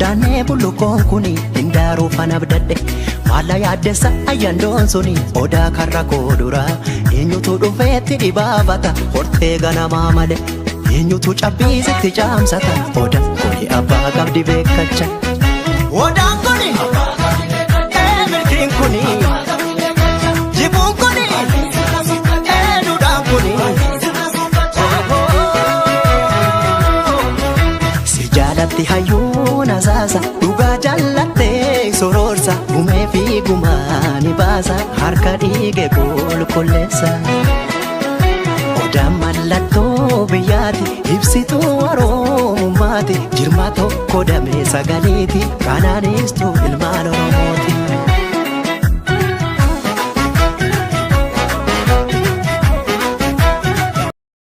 Godaanee bullukoon kuni hindaaruu fanabdadhe maala yaaddessa ayyaandoon suni odaa karra koodura eenyutu dhufeetti dhibaafata hortee ganamaa male eenyutu cabbiisitti caamsata odaan kuni abbaa qabdi beekacha odaan kuni milkiin kuni jibuun kuni duudhaan kuni si jaalatti hayyuun asaasa dhugaa jallattee sororsa gumee fi gumaani baasa harka dhiige qulqulleessa odaan mallattoo biyyaati ibsituu oromummaati jirma tokko damee sagaliiti kanaanistuu ilmaan oromooti.